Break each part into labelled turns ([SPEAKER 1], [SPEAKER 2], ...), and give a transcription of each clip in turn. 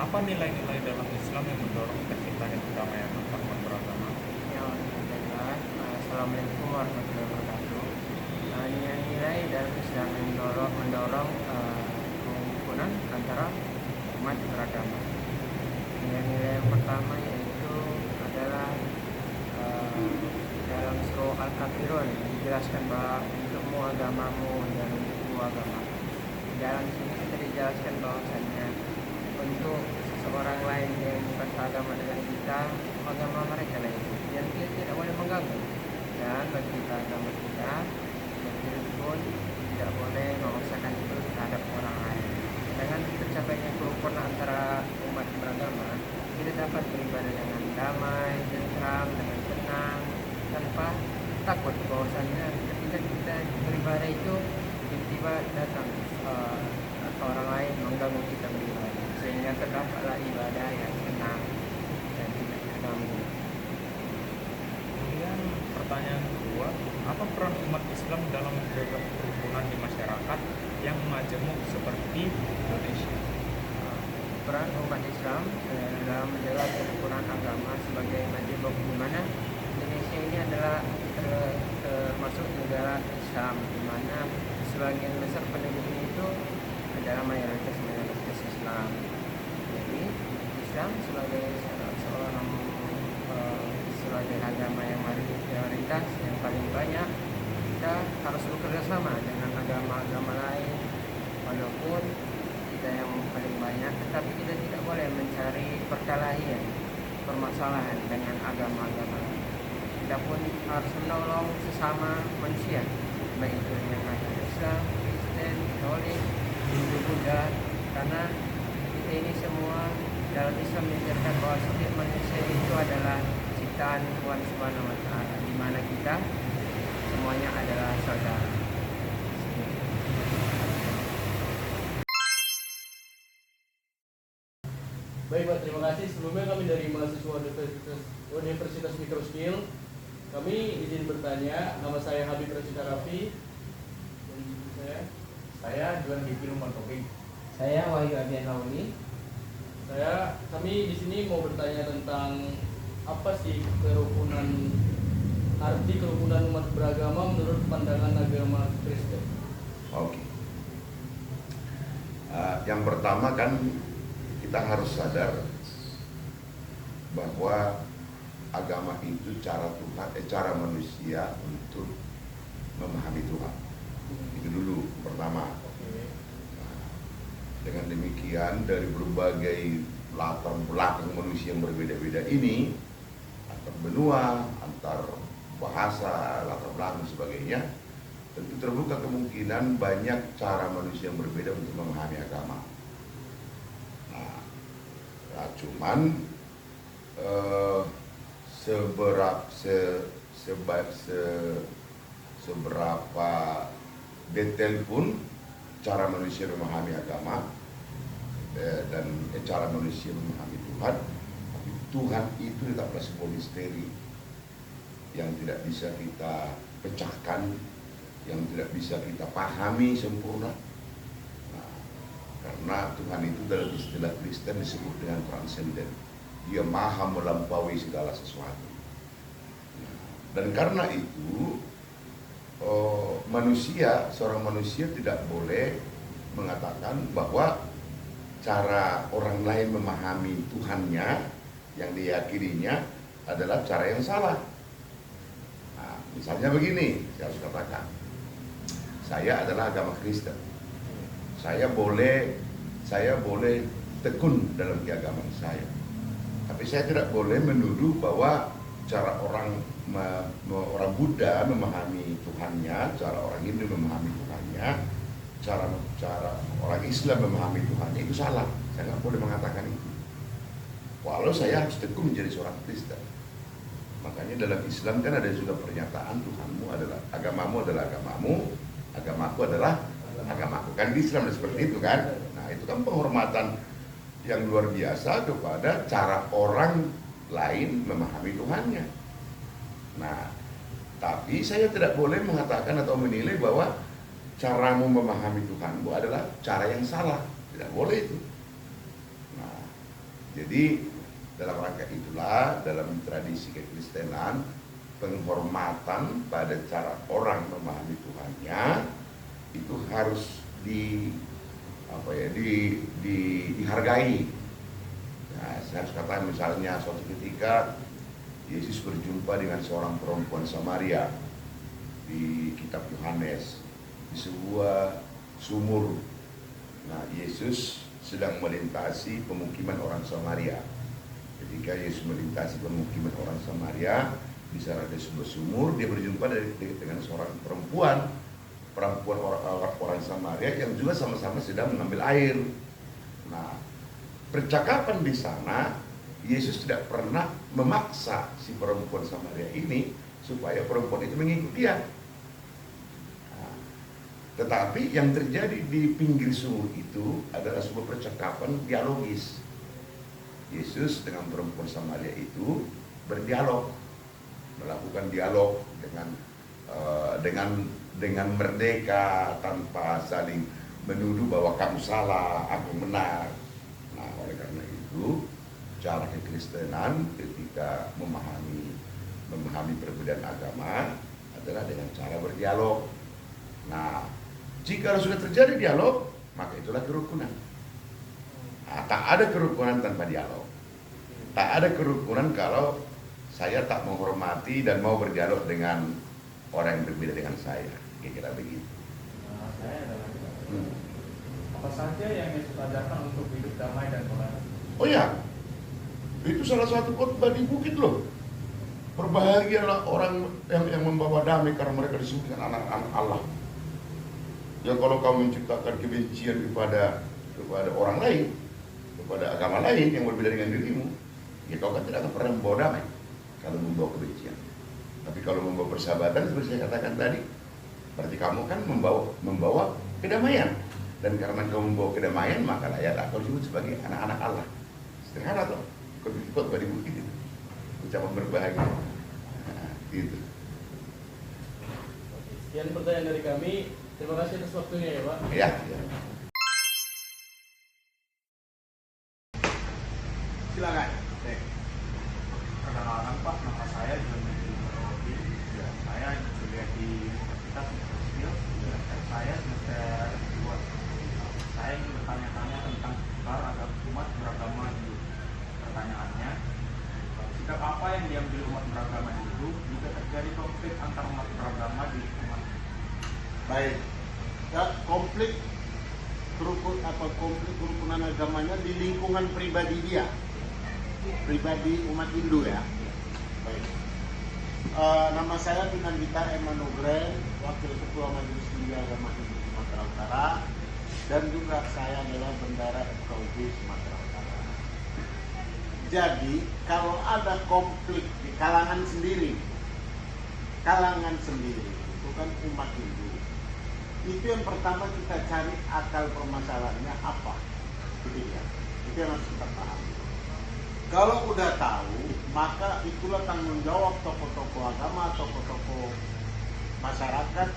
[SPEAKER 1] Apa nilai-nilai dalam Islam yang mendorong terciptanya kedamaian antar umat beragama?
[SPEAKER 2] Ya, alhamdulillah. Assalamualaikum warahmatullahi wabarakatuh. Nilai-nilai dalam Islam yang mendorong kerukunan antara umat beragama. Nilai-nilai yang pertama yaitu adalah dalam surah Al-Kafirun dijelaskan bahwa untukmu agamamu dan untukku agama. Dalam sini kita dijelaskan bahwasannya untuk seseorang lain yang bukan seagama dengan kita, agama mereka lain yang kita tidak boleh mengganggu, dan bagi kita agama kita yang pun tidak boleh memaksakan itu terhadap orang lain. Dengan tercapainya kerukunan antara umat beragama, kita dapat beribadah dengan damai, tentram, dengan tenang, tanpa takut bahwasannya ketika kita beribadah itu tiba-tiba datang orang lain mengganggu kita beribadah, sehingga terdapatlah ibadah yang tenang dan tidak terganggu.
[SPEAKER 1] Kemudian pertanyaan kedua, apa peran umat Islam dalam menjaga kerukunan di masyarakat yang majemuk seperti Indonesia?
[SPEAKER 2] Peran umat Islam dalam menjaga kerukunan agama sebagai majemuk, di mana Indonesia ini adalah termasuk negara Islam, di mana sebagian besar penduduknya itu adalah mayoritas Islam. Jadi Islam sebagai seorang sebagai agama yang mayoritas yang paling banyak, kita harus bekerja sama dengan agama-agama lain. Walaupun kita yang paling banyak, tetapi kita tidak boleh mencari perkelahian, permasalahan dengan agama-agama lain. Kita pun harus menolong sesama manusia, baik itu yang ada Islam, Kristen, Katolik, Hindu, Buddha, karena kita ini semua dalam Islam mengajarkan bahwa setiap manusia itu adalah ciptaan Tuhan Subhanahu wa Ta'ala, di mana kita semuanya adalah saudara.
[SPEAKER 3] Baik Pak, terima kasih. Sebelumnya kami dari mahasiswa Universitas Mikroskill, kami izin bertanya. Nama saya Habib Rashid Arafi. Dan
[SPEAKER 4] Saya Juan Diki Lumantoking.
[SPEAKER 2] Saya Wahyu Ardian Lauli.
[SPEAKER 3] kami di sini mau bertanya tentang apa sih kerukunan, arti kerukunan umat beragama menurut pandangan agama Kristen.
[SPEAKER 4] Oke. Yang pertama kan kita harus sadar bahwa agama itu cara manusia untuk memahami Tuhan. Itu dulu pertama. Dengan demikian dari berbagai latar belakang manusia yang berbeda-beda ini, antar benua, antar bahasa, latar belakang sebagainya, tentu terbuka kemungkinan banyak cara manusia yang berbeda untuk memahami agama. Cuman seberapa detail pun cara manusia memahami agama dan cara manusia memahami Tuhan, tapi Tuhan itu tetaplah sebuah misteri yang tidak bisa kita pecahkan, yang tidak bisa kita pahami sempurna. Karena Tuhan itu dalam istilah Kristen disebut dengan transenden. Dia maha melampaui segala sesuatu. Dan karena itu seorang manusia tidak boleh mengatakan bahwa cara orang lain memahami Tuhannya yang diyakininya adalah cara yang salah. Misalnya begini, saya harus katakan, saya adalah agama Kristen. Saya boleh tekun dalam keagamaan saya. Tapi saya tidak boleh menuduh bahwa cara orang Buddha memahami Tuhannya, cara orang Hindu memahami Tuhannya, cara orang Islam memahami Tuhannya itu salah. Saya nggak boleh mengatakan itu. Walau saya harus tekun menjadi seorang Kristen. Makanya dalam Islam kan ada juga pernyataan Tuhanmu adalah agamamu adalah agamamu, agamaku adalah agamaku. Kan di Islam seperti itu kan. Nah itu kan penghormatan yang luar biasa kepada cara orang lain memahami Tuhannya. Nah, tapi saya tidak boleh mengatakan atau menilai bahwa caramu memahami Tuhanmu adalah cara yang salah. Tidak boleh itu. Nah, Jadi dalam rangka itulah dalam tradisi kekristenan penghormatan pada cara orang memahami Tuhannya itu harus dihargai. Nah, saya harus katakan misalnya suatu ketika Yesus berjumpa dengan seorang perempuan Samaria di kitab Yohanes di sebuah sumur. Nah, Yesus sedang melintasi pemukiman orang Samaria. Ketika Yesus melintasi pemukiman orang Samaria, di sana ada sebuah sumur, dia berjumpa dengan seorang perempuan orang Samaria yang juga sama-sama sedang mengambil air. Nah, percakapan di sana, Yesus tidak pernah memaksa si perempuan Samaria ini supaya perempuan itu mengikuti dia. Nah, tetapi yang terjadi di pinggir sumur itu adalah sebuah percakapan dialogis. Yesus dengan perempuan Samaria itu berdialog, melakukan dialog dengan merdeka tanpa saling menuduh bahwa kamu salah, aku benar. Nah, oleh karena itu cara kekristenan ketika memahami perbedaan agama adalah dengan cara berdialog. Nah, jika sudah terjadi dialog, maka itulah kerukunan. Nah, tak ada kerukunan tanpa dialog. Tak ada kerukunan kalau saya tak menghormati dan mau berdialog dengan orang yang berbeda dengan saya. Kira-kira begitu.
[SPEAKER 1] Nah, saya adalah apa saja yang Yesus ajarkan untuk hidup damai dan toleran?
[SPEAKER 4] Oh ya, itu salah satu khotbah di bukit loh. Berbahagialah orang yang membawa damai karena mereka disebut dengan anak-anak Allah. Ya, kalau kamu menciptakan kebencian kepada orang lain, kepada agama lain yang berbeda dengan dirimu, ya kau kan tidak akan pernah membawa damai kalau membawa kebencian. Tapi kalau membawa persahabatan, seperti saya katakan tadi, berarti kamu kan membawa kedamaian. Dan karena kamu membawa kedamaian, maka layaklah kau disebut sebagai anak-anak Allah. Sederhana toh, khotbah di bukit itu, ucapan berbahagia. Nah, gitu.
[SPEAKER 3] Sekian pertanyaan dari kami. Terima kasih atas waktunya ya Pak.
[SPEAKER 4] Ya.
[SPEAKER 5] Silakan.
[SPEAKER 1] Perkenalkan Pak, nama saya John Rodin. Ya, saya kuliah di Universitas Microskill. Saya semester 2. Saya ingin bertanya-tanya tentang seputar agama umat beragama Hindu. Pertanyaannya, sikap apa yang diambil umat beragama Hindu jika terjadi konflik antar umat beragama di lingkungan?
[SPEAKER 5] Baik. Ya, konflik kerukunan agamanya di lingkungan pribadi dia. Pribadi umat Hindu ya. Baik. Nama saya Pinandita Emanugre, Wakil Ketua Majelis Tinggi Agama Hindu Sumatera Utara, dan juga saya adalah Bendara FKUB Sumatera Utara. Jadi kalau ada konflik di kalangan sendiri itu kan umat Hindu. Itu yang pertama kita cari akal permasalahannya apa, gitu ya. Itu yang harus kita pahami. Kalau udah tahu, maka itulah tanggung jawab tokoh-tokoh agama, tokoh-tokoh masyarakat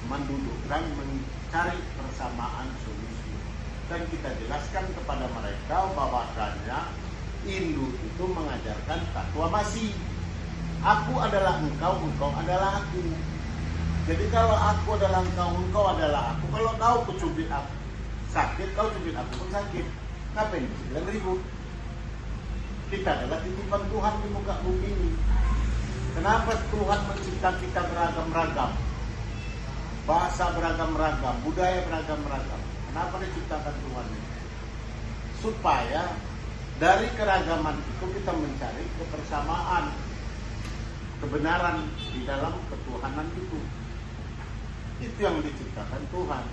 [SPEAKER 5] mendudukkan, mencari persamaan solusi. Dan kita jelaskan kepada mereka bahwasanya Hindu itu mengajarkan takwa masih. Aku adalah engkau, engkau adalah aku. Jadi kalau aku adalah engkau adalah aku. Kalau kau cubit aku sakit, kau cubit aku pun sakit. Ngapain bilang ribut? Kita adalah titipan Tuhan di muka bumi ini. Kenapa Tuhan mencipta kita beragam-ragam? Bahasa beragam-ragam, budaya beragam-ragam. Kenapa diciptakan Tuhan ini? Supaya dari keragaman itu kita mencari kebersamaan, kebenaran di dalam ketuhanan itu. Itu yang diciptakan Tuhan.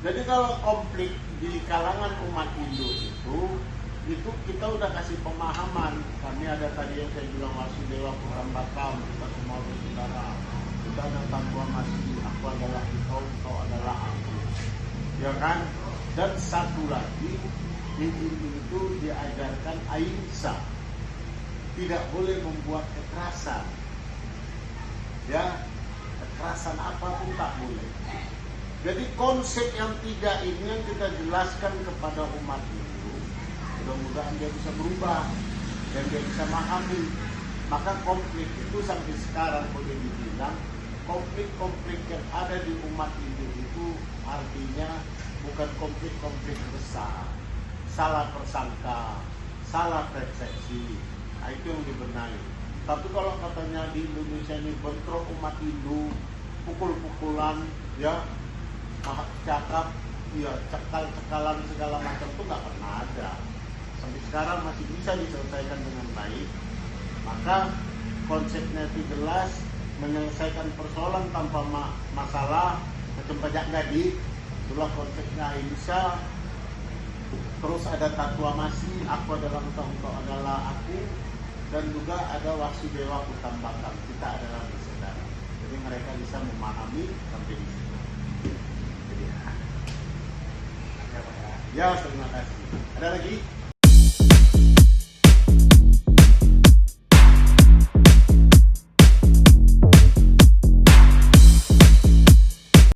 [SPEAKER 5] Jadi kalau konflik di kalangan umat Hindu itu kita udah kasih pemahaman. Kami ada tadi yang saya bilang Wasudewa Purambakam, kita semua bersaudara. Kita ada takwa masih, aku adalah engkau, engkau adalah aku. Ya kan? Dan satu lagi, di Hindu itu diajarkan ahimsa. Tidak boleh membuat kekerasan. Ya, kekerasan apapun tak boleh. Jadi konsep yang tiga ini yang kita jelaskan kepada umat Hindu. mudah-mudahan dia bisa berubah dan dia bisa memahami. Maka konflik itu sampai sekarang boleh dibilang konflik-konflik yang ada di umat Hindu itu artinya bukan konflik-konflik besar, salah persangka, salah persepsi. Nah, itu yang dibenahi. Tapi kalau katanya di Indonesia ini bentrok umat Hindu, pukul-pukulan, ya, cakap, ya, cekal-cekalan segala macam itu nggak pernah ada. Sampai sekarang masih bisa diselesaikan dengan baik. Maka konsepnya itu jelas, menyelesaikan persoalan tanpa masalah, macam pajak gadi, itulah konsepnya ahimsa. Terus ada tatwamasi, aku adalah engkau adalah aku, dan juga ada wasudewa kutambakan, kita adalah bersaudara. Jadi mereka bisa memahami sampai di situ. Jadi, ya, terima kasih. Ada lagi?